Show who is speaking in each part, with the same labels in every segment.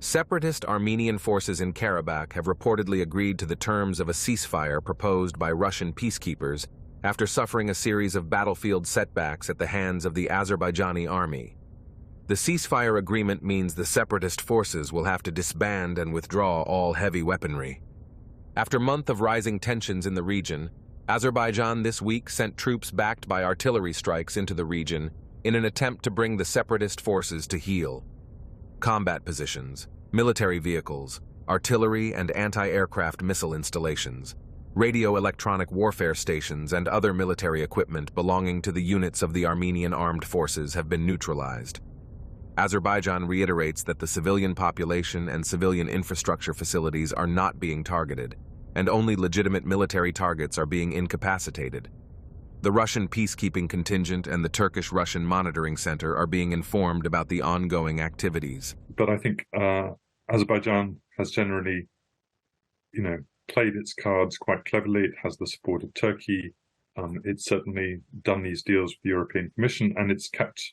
Speaker 1: Separatist Armenian forces in Karabakh have reportedly agreed to the terms of a ceasefire proposed by Russian peacekeepers after suffering a series of battlefield setbacks at the hands of the Azerbaijani army. The ceasefire agreement means the separatist forces will have to disband and withdraw all heavy weaponry. After a month of rising tensions in the region, Azerbaijan this week sent troops backed by artillery strikes into the region in an attempt to bring the separatist forces to heel. Combat positions, military vehicles, artillery and anti-aircraft missile installations, radio-electronic warfare stations and other military equipment belonging to the units of the Armenian armed forces have been neutralized. Azerbaijan reiterates that the civilian population and civilian infrastructure facilities are not being targeted, and only legitimate military targets are being incapacitated. The Russian peacekeeping contingent and the Turkish-Russian monitoring center are being informed about the ongoing activities.
Speaker 2: But I think Azerbaijan has generally, played its cards quite cleverly. It has the support of Turkey. It's certainly done these deals with the European Commission, and it's kept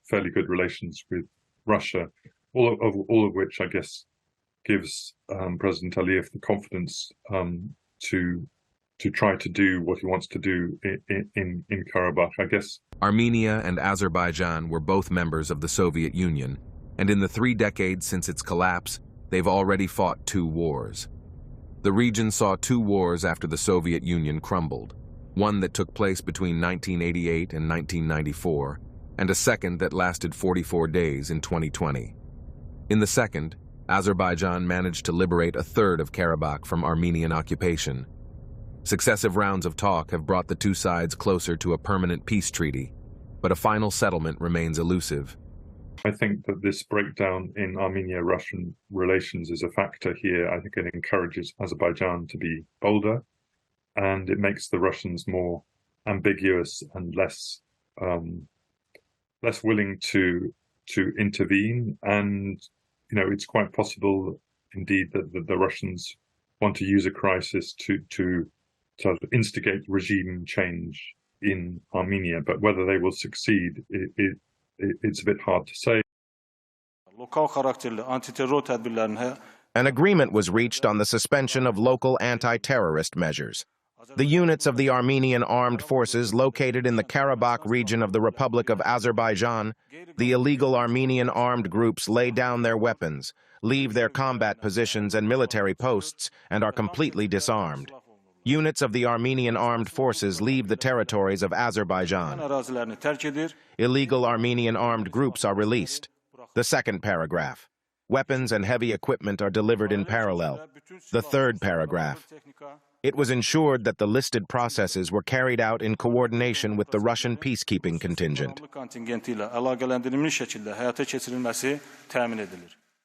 Speaker 2: fairly good relations with Russia, all of which, I guess, gives President Aliyev the confidence to try to do what he wants to do in Karabakh, I guess.
Speaker 1: Armenia and Azerbaijan were both members of the Soviet Union, and in the 3 decades since its collapse, they've already fought 2 wars. The region saw 2 wars after the Soviet Union crumbled, one that took place between 1988 and 1994, and a second that lasted 44 days in 2020. In the second, Azerbaijan managed to liberate a third of Karabakh from Armenian occupation. Successive rounds of talk have brought the 2 sides closer to a permanent peace treaty, but a final settlement remains elusive.
Speaker 2: I think that this breakdown in Armenia-Russian relations is a factor here. I think it encourages Azerbaijan to be bolder, and it makes the Russians more ambiguous and less willing to intervene. And it's quite possible, indeed, that the Russians want to use a crisis to instigate regime change in Armenia. But whether they will succeed, it's a bit hard to say.
Speaker 3: An agreement was reached on the suspension of local anti-terrorist measures. The units of the Armenian armed forces located in the Karabakh region of the Republic of Azerbaijan, the illegal Armenian armed groups lay down their weapons, leave their combat positions and military posts, and are completely disarmed. Units of the Armenian armed forces leave the territories of Azerbaijan. Illegal Armenian armed groups are released. The second paragraph. Weapons and heavy equipment are delivered in parallel. The third paragraph. It was ensured that the listed processes were carried out in coordination with the Russian peacekeeping contingent.